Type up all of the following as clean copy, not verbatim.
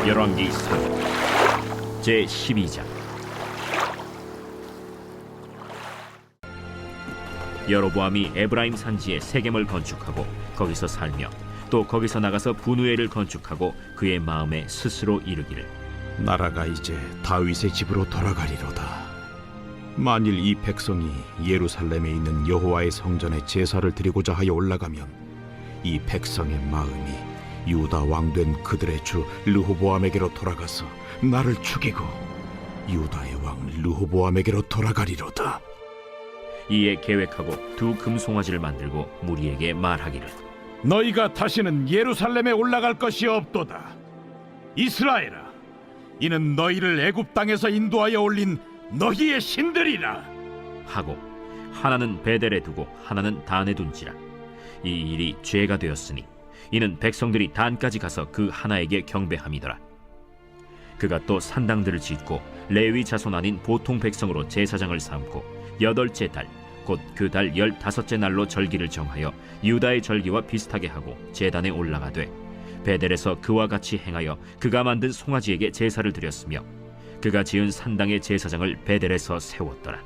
열왕기상 제12장. 여로보암이 에브라임 산지에 세겜을 건축하고 거기서 살며 또 거기서 나가서 분우엘을 건축하고 그의 마음에 스스로 이르기를, 나라가 이제 다윗의 집으로 돌아가리로다. 만일 이 백성이 예루살렘에 있는 여호와의 성전에 제사를 드리고자 하여 올라가면 이 백성의 마음이 유다 왕된 그들의 주 르호보암에게로 돌아가서 나를 죽이고 유다의 왕 르호보암에게로 돌아가리로다. 이에 계획하고 두 금송아지를 만들고 무리에게 말하기를, 너희가 다시는 예루살렘에 올라갈 것이 없도다. 이스라엘아, 이는 너희를 애굽 땅에서 인도하여 올린 너희의 신들이라 하고 하나는 베델에 두고 하나는 단에 둔지라. 이 일이 죄가 되었으니 이는 백성들이 단까지 가서 그 하나에게 경배함이더라. 그가 또 산당들을 짓고 레위 자손 아닌 보통 백성으로 제사장을 삼고 8째 달 곧 그 달 15째 날로 절기를 정하여 유다의 절기와 비슷하게 하고 제단에 올라가되 베델에서 그와 같이 행하여 그가 만든 송아지에게 제사를 드렸으며 그가 지은 산당의 제사장을 베델에서 세웠더라.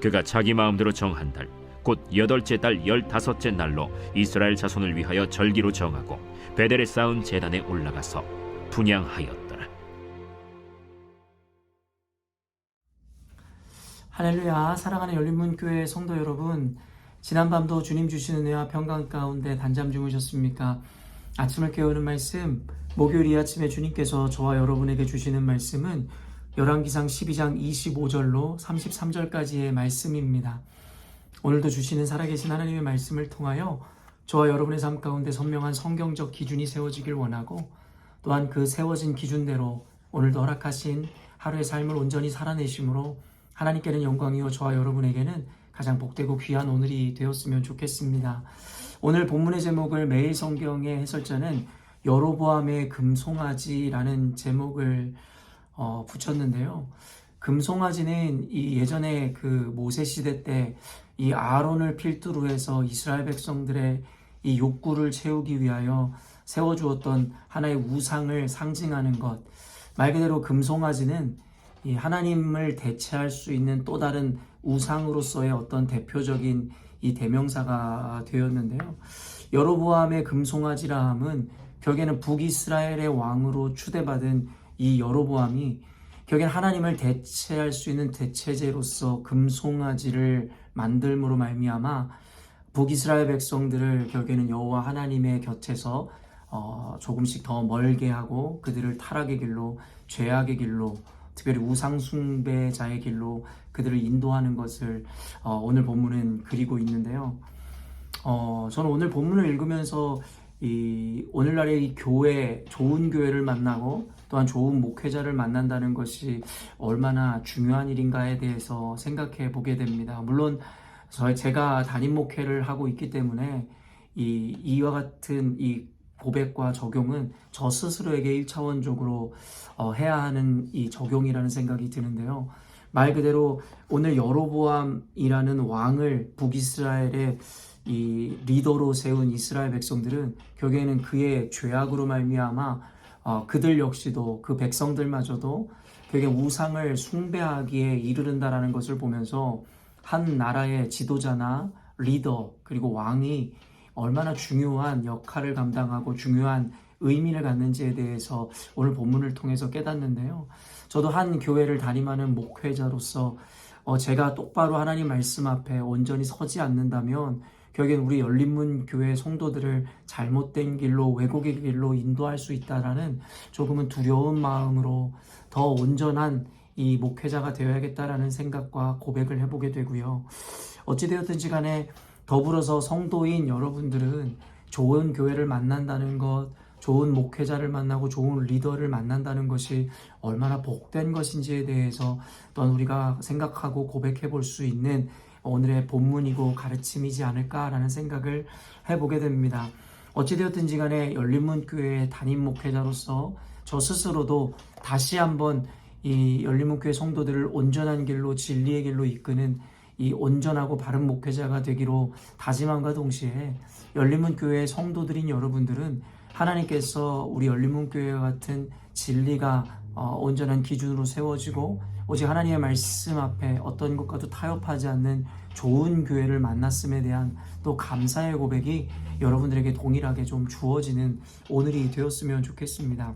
그가 자기 마음대로 정한 달 곧 8째 달 15째 날로 이스라엘 자손을 위하여 절기로 정하고 베델에 쌓은 제단에 올라가서 분향하였더라. 할렐루야. 사랑하는 열린문교회 성도 여러분, 지난밤도 주님 주시는 은혜와 평강 가운데 단잠 주무셨습니까? 아침을 깨우는 말씀, 목요일 이 아침에 주님께서 저와 여러분에게 주시는 말씀은 열왕기상 12장 25절로 33절까지의 말씀입니다. 오늘도 주시는 살아계신 하나님의 말씀을 통하여 저와 여러분의 삶 가운데 선명한 성경적 기준이 세워지길 원하고, 또한 그 세워진 기준대로 오늘도 허락하신 하루의 삶을 온전히 살아내심으로 하나님께는 영광이요 저와 여러분에게는 가장 복되고 귀한 오늘이 되었으면 좋겠습니다. 오늘 본문의 제목을 매일 성경의 해설자는 여로보암의 금송아지라는 제목을 붙였는데요. 금송아지는 이 예전에 그 모세 시대 때 이 아론을 필두로 해서 이스라엘 백성들의 이 욕구를 채우기 위하여 세워주었던 하나의 우상을 상징하는 것. 말 그대로 금송아지는 이 하나님을 대체할 수 있는 또 다른 우상으로서의 어떤 대표적인 이 대명사가 되었는데요. 여로보암의 금송아지라 함은 결국에는 북이스라엘의 왕으로 추대받은 이 여로보암이 결국엔 하나님을 대체할 수 있는 대체제로서 금송아지를 만들므로 말미암아 북이스라엘 백성들을 결국에는 여호와 하나님의 곁에서 조금씩 더 멀게 하고 그들을 타락의 길로, 죄악의 길로, 특별히 우상 숭배자의 길로 그들을 인도하는 것을 오늘 본문은 그리고 있는데요. 저는 오늘 본문을 읽으면서 이 오늘날의 이 교회, 좋은 교회를 만나고 또한 좋은 목회자를 만난다는 것이 얼마나 중요한 일인가에 대해서 생각해 보게 됩니다. 물론 제가 담임 목회를 하고 있기 때문에 이와 같은 이 고백과 적용은 저 스스로에게 1차원적으로 해야 하는 이 적용이라는 생각이 드는데요. 말 그대로 오늘 여로보암이라는 왕을 북이스라엘의 이 리더로 세운 이스라엘 백성들은 결국에는 그의 죄악으로 말미암아 그들 역시도, 그 백성들마저도 결국에 우상을 숭배하기에 이르른다라는 것을 보면서 한 나라의 지도자나 리더 그리고 왕이 얼마나 중요한 역할을 감당하고 중요한 의미를 갖는지에 대해서 오늘 본문을 통해서 깨닫는데요. 저도 한 교회를 담임하는 목회자로서 제가 똑바로 하나님 말씀 앞에 온전히 서지 않는다면 결국엔 우리 열린문 교회 성도들을 잘못된 길로, 왜곡의 길로 인도할 수 있다라는 조금은 두려운 마음으로 더 온전한 이 목회자가 되어야겠다라는 생각과 고백을 해보게 되고요. 어찌되었든지 간에 더불어서 성도인 여러분들은 좋은 교회를 만난다는 것, 좋은 목회자를 만나고 좋은 리더를 만난다는 것이 얼마나 복된 것인지에 대해서 또한 우리가 생각하고 고백해 볼 수 있는 오늘의 본문이고 가르침이지 않을까라는 생각을 해보게 됩니다. 어찌되었든지 간에 열린문교회의 담임 목회자로서 저 스스로도 다시 한번 이 열린문교회 성도들을 온전한 길로, 진리의 길로 이끄는 이 온전하고 바른 목회자가 되기로 다짐함과 동시에 열린문교회 성도들인 여러분들은 하나님께서 우리 열린문교회와 같은 진리가 온전한 기준으로 세워지고 오직 하나님의 말씀 앞에 어떤 것과도 타협하지 않는 좋은 교회를 만났음에 대한 또 감사의 고백이 여러분들에게 동일하게 좀 주어지는 오늘이 되었으면 좋겠습니다.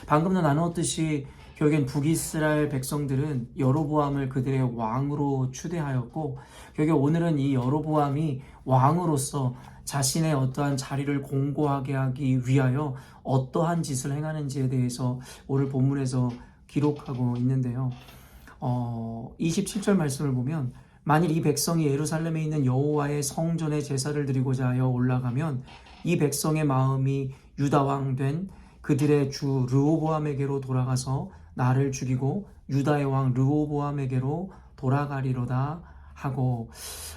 방금도 나누었듯이 결국엔 북이스라엘 백성들은 여로보암을 그들의 왕으로 추대하였고 결국 오늘은 이 여로보암이 왕으로서 자신의 어떠한 자리를 공고하게 하기 위하여 어떠한 짓을 행하는지에 대해서 오늘 본문에서 기록하고 있는데요. 27절 말씀을 보면 만일 이 백성이 예루살렘에 있는 여호와의 성전에 제사를 드리고자 하여 올라가면 이 백성의 마음이 유다왕 된 그들의 주 르호보암에게로 돌아가서 나를 죽이고 유다의 왕 르호보암에게로 돌아가리로다 하고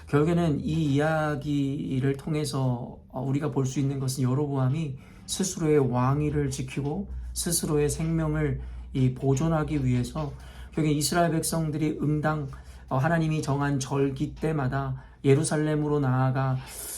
결국에는 이 이야기를 통해서 우리가 볼 수 있는 것은 여로보암이 스스로의 왕위를 지키고 스스로의 생명을 보존하기 위해서 결국 이스라엘 백성들이 응당 하나님이 정한 절기 때마다 예루살렘으로 나아가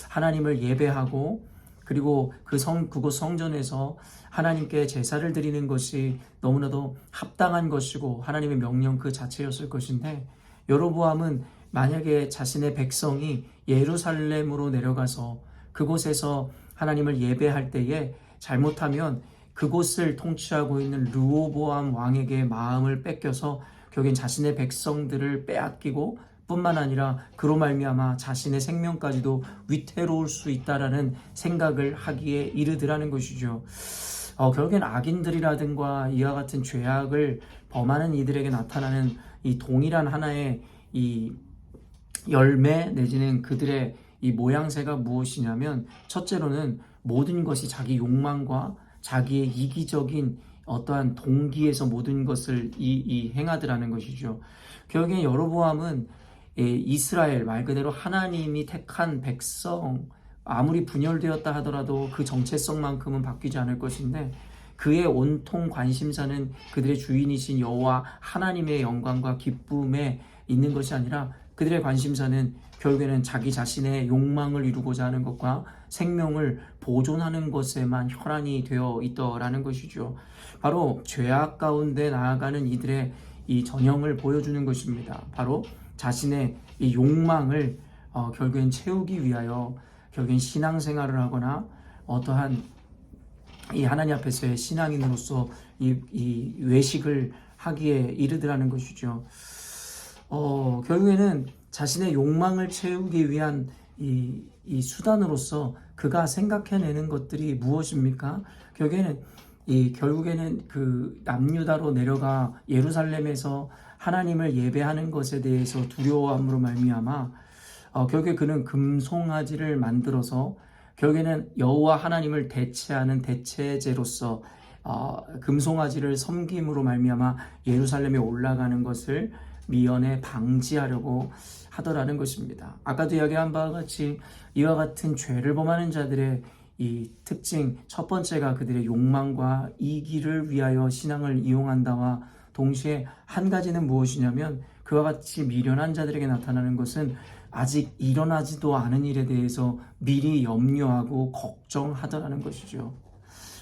하나님을 예배하고 그리고 그곳 성전에서 하나님께 제사를 드리는 것이 너무나도 합당한 것이고 하나님의 명령 그 자체였을 것인데 여로보암은 만약에 자신의 백성이 예루살렘으로 내려가서 그곳에서 하나님을 예배할 때에 잘못하면 그곳을 통치하고 있는 르호보암 왕에게 마음을 뺏겨서 결국엔 자신의 백성들을 빼앗기고 뿐만 아니라 그로 말미암아 자신의 생명까지도 위태로울 수 있다라는 생각을 하기에 이르더라는 것이죠. 결국엔 악인들이라든가 이와 같은 죄악을 범하는 이들에게 나타나는 이 동일한 하나의 이 열매 내지는 그들의 이 모양새가 무엇이냐면 첫째로는 모든 것이 자기 욕망과 자기의 이기적인 어떠한 동기에서 모든 것을 행하더라는 것이죠. 결국엔 여로보암은 이스라엘 말 그대로 하나님이 택한 백성 아무리 분열되었다 하더라도 그 정체성만큼은 바뀌지 않을 것인데 그의 온통 관심사는 그들의 주인이신 여호와 하나님의 영광과 기쁨에 있는 것이 아니라 그들의 관심사는 결국에는 자기 자신의 욕망을 이루고자 하는 것과 생명을 보존하는 것에만 혈안이 되어 있더라는 것이죠. 바로 죄악 가운데 나아가는 이들의 이 전형을 보여주는 것입니다. 바로 자신의 이 욕망을 결국엔 채우기 위하여 결국엔 신앙생활을 하거나 어떠한 이 하나님 앞에서의 신앙인으로서 이 외식을 하기에 이르더라는 것이죠. 결국에는 자신의 욕망을 채우기 위한 이 수단으로서 그가 생각해내는 것들이 무엇입니까? 결국에는 그 남유다로 내려가 예루살렘에서 하나님을 예배하는 것에 대해서 두려워함으로 말미암아 결국에 그는 금송아지를 만들어서 결국에는 여호와 하나님을 대체하는 대체제로서 금송아지를 섬김으로 말미암아 예루살렘에 올라가는 것을 미연에 방지하려고 하더라는 것입니다. 아까도 이야기한 바와 같이 이와 같은 죄를 범하는 자들의 이 특징 첫 번째가 그들의 욕망과 이기를 위하여 신앙을 이용한다와 동시에 한 가지는 무엇이냐면 그와 같이 미련한 자들에게 나타나는 것은 아직 일어나지도 않은 일에 대해서 미리 염려하고 걱정하더라는 것이죠.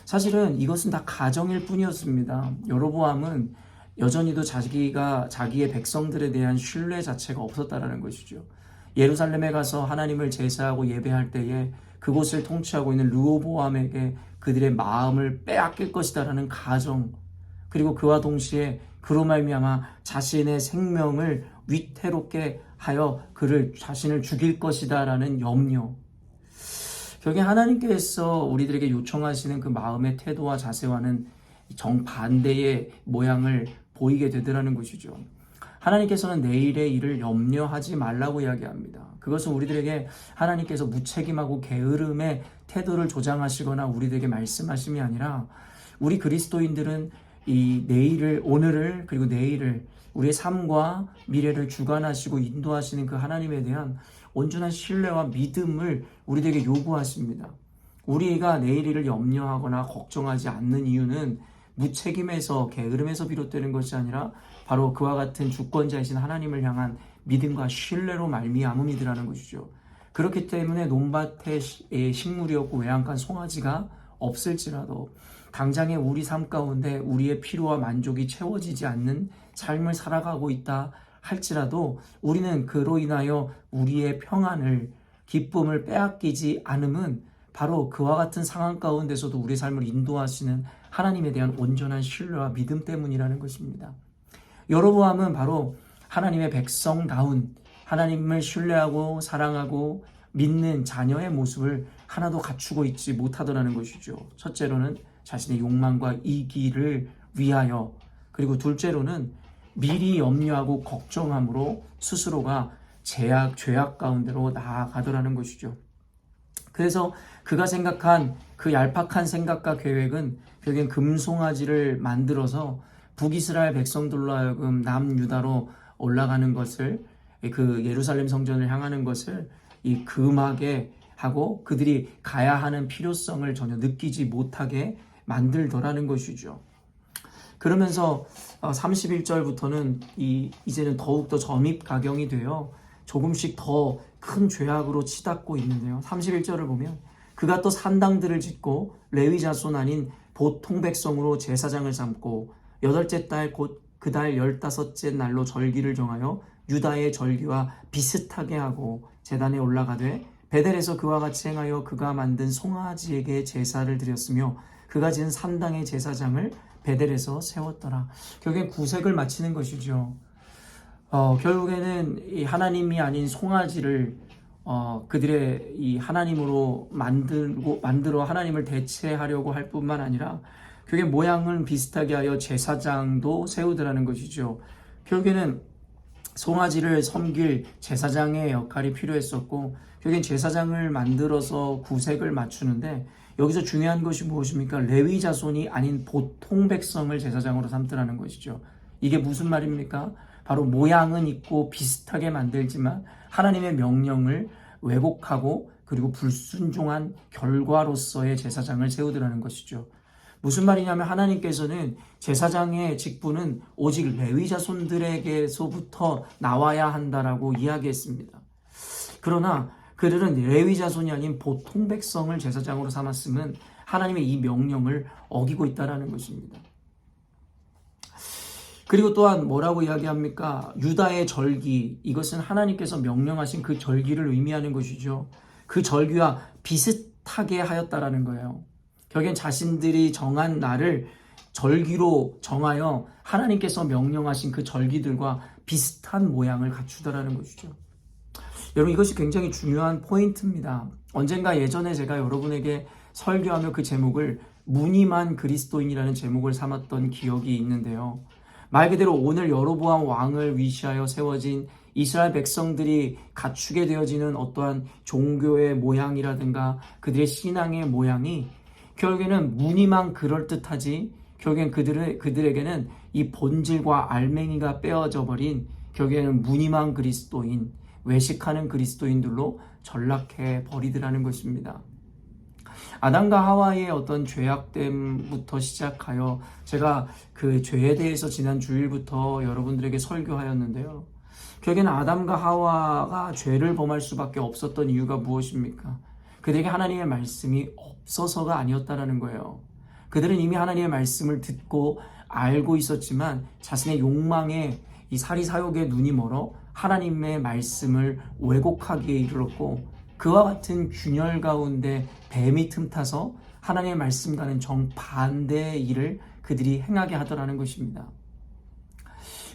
사실은 이것은 다 가정일 뿐이었습니다. 여로보암은 여전히도 자기의 백성들에 대한 신뢰 자체가 없었다라는 것이죠. 예루살렘에 가서 하나님을 제사하고 예배할 때에 그곳을 통치하고 있는 르호보암에게 그들의 마음을 빼앗길 것이다라는 가정, 그리고 그와 동시에 그로 말미암아 자신의 생명을 위태롭게 하여 자신을 죽일 것이다라는 염려. 결국에 하나님께서 우리들에게 요청하시는 그 마음의 태도와 자세와는 정반대의 모양을 보이게 되더라는 것이죠. 하나님께서는 내일의 일을 염려하지 말라고 이야기합니다. 그것은 우리들에게 하나님께서 무책임하고 게으름의 태도를 조장하시거나 우리들에게 말씀하심이 아니라 우리 그리스도인들은 이 내일을, 오늘을 그리고 내일을 우리의 삶과 미래를 주관하시고 인도하시는 그 하나님에 대한 온전한 신뢰와 믿음을 우리들에게 요구하십니다. 우리가 내일 일을 염려하거나 걱정하지 않는 이유는 무책임에서 게으름에서 비롯되는 것이 아니라 바로 그와 같은 주권자이신 하나님을 향한 믿음과 신뢰로 말미암음이더라는 것이죠. 그렇기 때문에 논밭에 식물이었고 외양간 송아지가 없을지라도 당장의 우리 삶 가운데 우리의 필요와 만족이 채워지지 않는 삶을 살아가고 있다 할지라도 우리는 그로 인하여 우리의 평안을 기쁨을 빼앗기지 않음은 바로 그와 같은 상황 가운데서도 우리의 삶을 인도하시는 하나님에 대한 온전한 신뢰와 믿음 때문이라는 것입니다. 여로보암은 바로 하나님의 백성다운 하나님을 신뢰하고 사랑하고 믿는 자녀의 모습을 하나도 갖추고 있지 못하더라는 것이죠. 첫째로는 자신의 욕망과 이기를 위하여, 그리고 둘째로는 미리 염려하고 걱정함으로 스스로가 죄악 가운데로 나아가더라는 것이죠. 그래서 그가 생각한 그 얄팍한 생각과 계획은 결국엔 금송아지를 만들어서 북이스라엘 백성들로 하여금 남유다로 올라가는 것을, 그 예루살렘 성전을 향하는 것을 이 금하게 하고 그들이 가야 하는 필요성을 전혀 느끼지 못하게 만들더라는 것이죠. 그러면서 31절부터는 이제는 더욱더 점입가경이 되어 조금씩 더 큰 죄악으로 치닫고 있는데요. 31절을 보면 그가 또 산당들을 짓고 레위 자손 아닌 보통 백성으로 제사장을 삼고 여덟째 달 곧 그 달 15째 날로 절기를 정하여 유다의 절기와 비슷하게 하고 제단에 올라가되 베델에서 그와 같이 행하여 그가 만든 송아지에게 제사를 드렸으며 그가 지은 산당의 제사장을 베델에서 세웠더라. 결국엔 구색을 마치는 것이죠. 결국에는 이 하나님이 아닌 송아지를 그들의 이 하나님으로 만들어 하나님을 대체하려고 할 뿐만 아니라 결국에 모양은 비슷하게 하여 제사장도 세우더라는 것이죠. 결국에는 송아지를 섬길 제사장의 역할이 필요했었고 결국엔 제사장을 만들어서 구색을 맞추는데 여기서 중요한 것이 무엇입니까? 레위 자손이 아닌 보통 백성을 제사장으로 삼더라는 것이죠. 이게 무슨 말입니까? 바로 모양은 있고 비슷하게 만들지만 하나님의 명령을 왜곡하고 그리고 불순종한 결과로서의 제사장을 세우더라는 것이죠. 무슨 말이냐면 하나님께서는 제사장의 직분은 오직 레위 자손들에게서부터 나와야 한다라고 이야기했습니다. 그러나 그들은 레위 자손이 아닌 보통 백성을 제사장으로 삼았음은 하나님의 이 명령을 어기고 있다는 것입니다. 그리고 또한 뭐라고 이야기합니까? 유다의 절기, 이것은 하나님께서 명령하신 그 절기를 의미하는 것이죠. 그 절기와 비슷하게 하였다라는 거예요. 결국엔 자신들이 정한 날을 절기로 정하여 하나님께서 명령하신 그 절기들과 비슷한 모양을 갖추더라는 것이죠. 여러분, 이것이 굉장히 중요한 포인트입니다. 언젠가 예전에 제가 여러분에게 설교하며 그 제목을 무늬만 그리스도인이라는 제목을 삼았던 기억이 있는데요. 말 그대로 오늘 여로보암 왕을 위시하여 세워진 이스라엘 백성들이 갖추게 되어지는 어떠한 종교의 모양이라든가 그들의 신앙의 모양이 결국에는 무늬만 그럴듯하지 결국엔 그들에게는 이 본질과 알맹이가 빼어져 버린 결국에는 무늬만 그리스도인, 외식하는 그리스도인들로 전락해 버리더라는 것입니다. 아담과 하와의 어떤 죄악됨부터 시작하여 제가 그 죄에 대해서 지난 주일부터 여러분들에게 설교하였는데요. 결국에는 아담과 하와가 죄를 범할 수밖에 없었던 이유가 무엇입니까? 그들에게 하나님의 말씀이 없어서가 아니었다라는 거예요. 그들은 이미 하나님의 말씀을 듣고 알고 있었지만 자신의 욕망에 이 사리사욕의 눈이 멀어 하나님의 말씀을 왜곡하기에 이르렀고 그와 같은 균열 가운데 뱀이 틈타서 하나님의 말씀과는 정반대의 일을 그들이 행하게 하더라는 것입니다.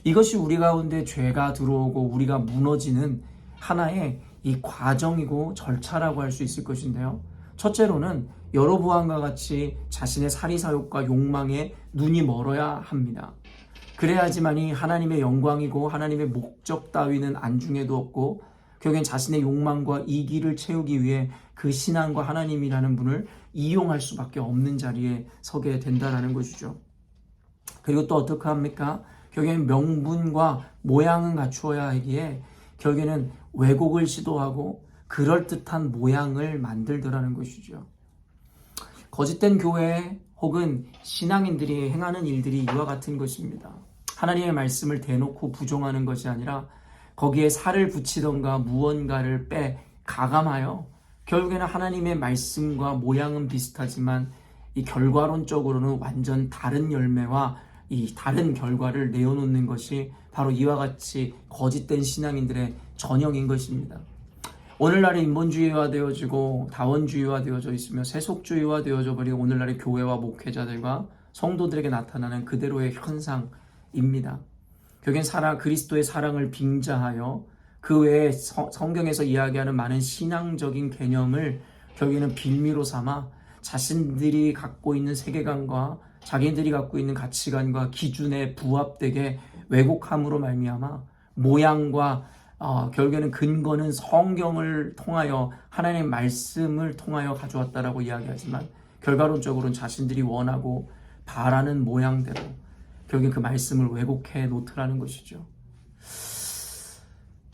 이것이 우리 가운데 죄가 들어오고 우리가 무너지는 하나의 이 과정이고 절차라고 할 수 있을 것인데요. 첫째로는 여로보암과 같이 자신의 사리사욕과 욕망에 눈이 멀어야 합니다. 그래야지만이 하나님의 영광이고 하나님의 목적 따위는 안중에 두었고 결국엔 자신의 욕망과 이기를 채우기 위해 그 신앙과 하나님이라는 분을 이용할 수밖에 없는 자리에 서게 된다는 것이죠. 그리고 또 어떻게 합니까? 결국엔 명분과 모양은 갖추어야 하기에 결국에는 왜곡을 시도하고 그럴듯한 모양을 만들더라는 것이죠. 거짓된 교회 혹은 신앙인들이 행하는 일들이 이와 같은 것입니다. 하나님의 말씀을 대놓고 부정하는 것이 아니라 거기에 살을 붙이던가 무언가를 가감하여 결국에는 하나님의 말씀과 모양은 비슷하지만 이 결과론적으로는 완전 다른 열매와 이 다른 결과를 내어놓는 것이 바로 이와 같이 거짓된 신앙인들의 전형인 것입니다. 오늘날의 인본주의화되어지고 다원주의화되어져 있으며 세속주의화되어져 버린 오늘날의 교회와 목회자들과 성도들에게 나타나는 그대로의 현상입니다. 결국엔 그리스도의 사랑을 빙자하여 그 외에 성경에서 이야기하는 많은 신앙적인 개념을 결국에는 빌미로 삼아 자신들이 갖고 있는 세계관과 자기들이 갖고 있는 가치관과 기준에 부합되게 왜곡함으로 말미암아 모양과 결국에는 근거는 성경을 통하여 하나님의 말씀을 통하여 가져왔다라고 이야기하지만 결과론적으로는 자신들이 원하고 바라는 모양대로 결국엔 그 말씀을 왜곡해 놓더라는 것이죠.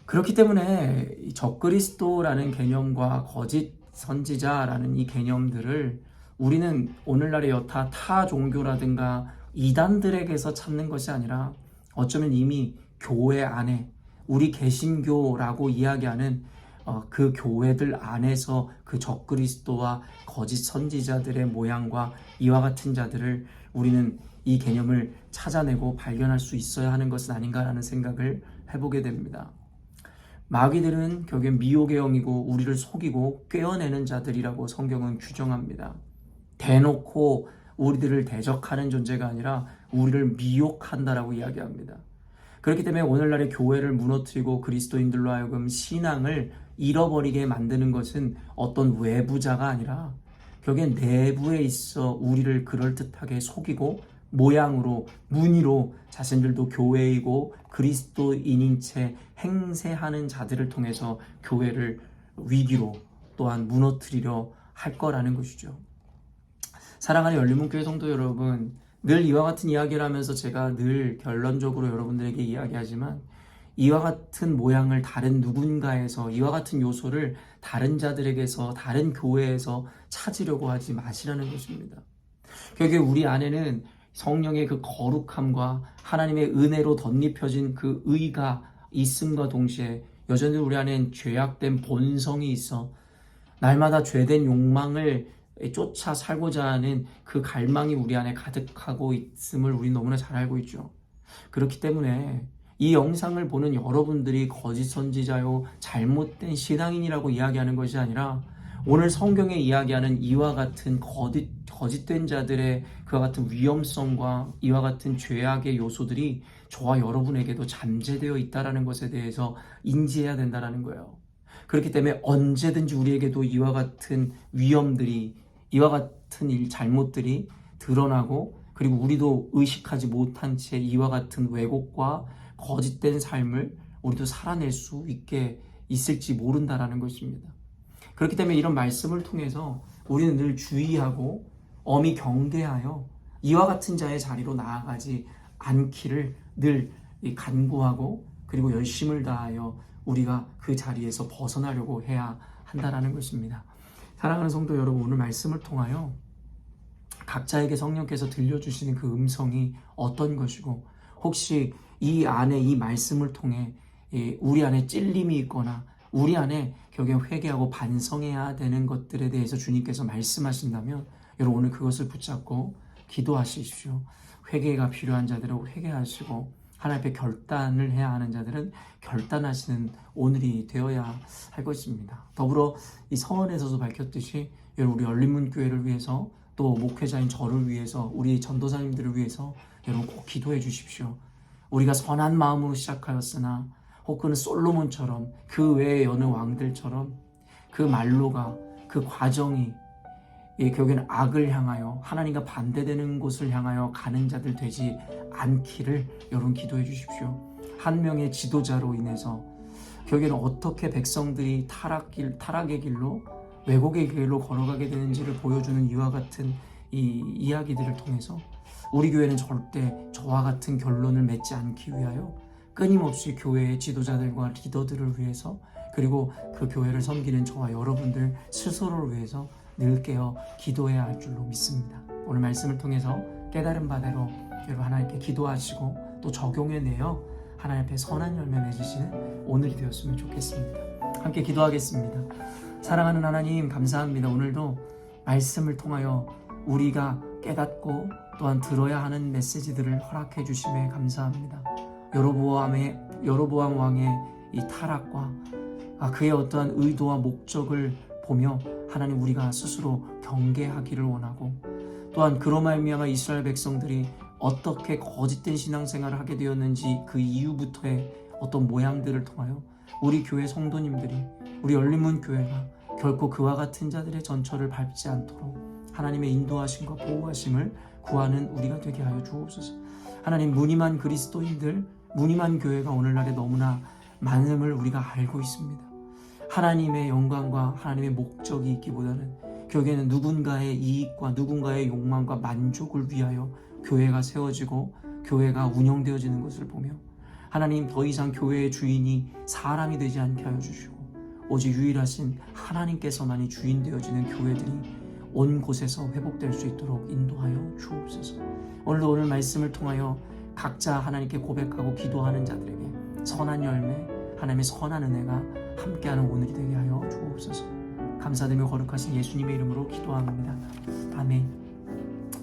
그렇기 때문에 이 적그리스도라는 개념과 거짓 선지자라는 이 개념들을 우리는 오늘날의 여타 타 종교라든가 이단들에게서 찾는 것이 아니라 어쩌면 이미 교회 안에 우리 개신교라고 이야기하는 그 교회들 안에서 그 적그리스도와 거짓 선지자들의 모양과 이와 같은 자들을 우리는 이 개념을 찾아내고 발견할 수 있어야 하는 것은 아닌가라는 생각을 해보게 됩니다. 마귀들은 결국엔 미혹의 영이고 우리를 속이고 꿰어내는 자들이라고 성경은 규정합니다. 대놓고 우리들을 대적하는 존재가 아니라 우리를 미혹한다라고 이야기합니다. 그렇기 때문에 오늘날의 교회를 무너뜨리고 그리스도인들로 하여금 신앙을 잃어버리게 만드는 것은 어떤 외부자가 아니라 결국엔 내부에 있어 우리를 그럴듯하게 속이고 모양으로 무늬로 자신들도 교회이고 그리스도인인 채 행세하는 자들을 통해서 교회를 위기로 또한 무너뜨리려 할 거라는 것이죠. 사랑하는 열린문교회 성도 여러분, 늘 이와 같은 이야기를 하면서 제가 늘 결론적으로 여러분들에게 이야기하지만 이와 같은 모양을 다른 누군가에서 이와 같은 요소를 다른 자들에게서 다른 교회에서 찾으려고 하지 마시라는 것입니다. 결국에 우리 안에는 성령의 그 거룩함과 하나님의 은혜로 덧입혀진 그 의가 있음과 동시에 여전히 우리 안엔 죄악된 본성이 있어 날마다 죄된 욕망을 쫓아 살고자 하는 그 갈망이 우리 안에 가득하고 있음을 우리 너무나 잘 알고 있죠. 그렇기 때문에 이 영상을 보는 여러분들이 거짓 선지자요 잘못된 신앙인이라고 이야기하는 것이 아니라 오늘 성경에 이야기하는 이와 같은 거짓된 자들의 그와 같은 위험성과 이와 같은 죄악의 요소들이 저와 여러분에게도 잠재되어 있다는 것에 대해서 인지해야 된다는 거예요. 그렇기 때문에 언제든지 우리에게도 이와 같은 위험들이 이와 같은 잘못들이 드러나고 그리고 우리도 의식하지 못한 채 이와 같은 왜곡과 거짓된 삶을 우리도 살아낼 수 있게 있을지 모른다라는 것입니다. 그렇기 때문에 이런 말씀을 통해서 우리는 늘 주의하고 엄히 경계하여 이와 같은 자의 자리로 나아가지 않기를 늘 간구하고 그리고 열심을 다하여 우리가 그 자리에서 벗어나려고 해야 한다라는 것입니다. 사랑하는 성도 여러분, 오늘 말씀을 통하여 각자에게 성령께서 들려주시는 그 음성이 어떤 것이고 혹시 이 안에 이 말씀을 통해 우리 안에 찔림이 있거나 우리 안에 결국엔 회개하고 반성해야 되는 것들에 대해서 주님께서 말씀하신다면 여러분 오늘 그것을 붙잡고 기도하십시오. 회개가 필요한 자들은 회개하시고 하나님 앞에 결단을 해야 하는 자들은 결단하시는 오늘이 되어야 할 것입니다. 더불어 이 서원에서도 밝혔듯이 여러분 우리 열린문교회를 위해서 또 목회자인 저를 위해서 우리 전도사님들을 위해서 여러분 꼭 기도해 주십시오. 우리가 선한 마음으로 시작하였으나 혹은 솔로몬처럼 그 외의 여느 왕들처럼 그 말로가 그 과정이 결국에는 악을 향하여 하나님과 반대되는 곳을 향하여 가는 자들 되지 않기를 여러분 기도해 주십시오. 한 명의 지도자로 인해서 결국에는 어떻게 백성들이 타락의 길로 왜곡의 길로 걸어가게 되는지를 보여주는 이와 같은 이 이야기들을 통해서 우리 교회는 절대 저와 같은 결론을 맺지 않기 위하여 끊임없이 교회의 지도자들과 리더들을 위해서 그리고 그 교회를 섬기는 저와 여러분들 스스로를 위해서 늘 깨어 기도해야 할 줄로 믿습니다. 오늘 말씀을 통해서 깨달은 바대로 여러분 하나님께 기도하시고 또 적용해내어 하나님 앞에 선한 열매 맺으시는 오늘이 되었으면 좋겠습니다. 함께 기도하겠습니다. 사랑하는 하나님 감사합니다. 오늘도 말씀을 통하여 우리가 깨닫고 또한 들어야 하는 메시지들을 허락해 주심에 감사합니다. 여로보암 왕의 이 타락과 그의 어떠한 의도와 목적을 보며 하나님 우리가 스스로 경계하기를 원하고, 또한 그로 말미암아 이스라엘 백성들이 어떻게 거짓된 신앙생활을 하게 되었는지 그 이후부터의 어떤 모양들을 통하여 우리 교회 성도님들이, 우리 열린문 교회가 결코 그와 같은 자들의 전철을 밟지 않도록 하나님의 인도하심과 보호하심을 구하는 우리가 되게 하여 주옵소서. 하나님, 무늬만 그리스도인들, 무늬만 교회가 오늘날에 너무나 많음을 우리가 알고 있습니다. 하나님의 영광과 하나님의 목적이 있기보다는 결국에는 누군가의 이익과 누군가의 욕망과 만족을 위하여 교회가 세워지고 교회가 운영되어지는 것을 보며, 하나님, 더 이상 교회의 주인이 사람이 되지 않게 하여 주시고 오직 유일하신 하나님께서만이 주인 되어지는 교회들이 온 곳에서 회복될 수 있도록 인도하여 주옵소서. 오늘 말씀을 통하여 각자 하나님께 고백하고 기도하는 자들에게 선한 열매, 하나님의 선한 은혜가 함께하는 오늘이 되게 하여 주옵소서. 감사드리며 거룩하신 예수님의 이름으로 기도합니다. 아멘.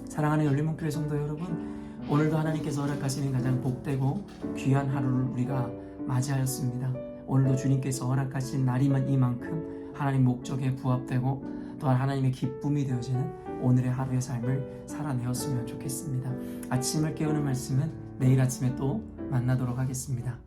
사랑하는 열린문교회 성도 여러분, 오늘도 하나님께서 허락하시는 가장 복되고 귀한 하루를 우리가 맞이하였습니다. 오늘도 주님께서 허락하신 날이면 이만큼 하나님 목적에 부합되고 또한 하나님의 기쁨이 되어지는 오늘의 하루의 삶을 살아내었으면 좋겠습니다. 아침을 깨우는 말씀은 내일 아침에 또 만나도록 하겠습니다.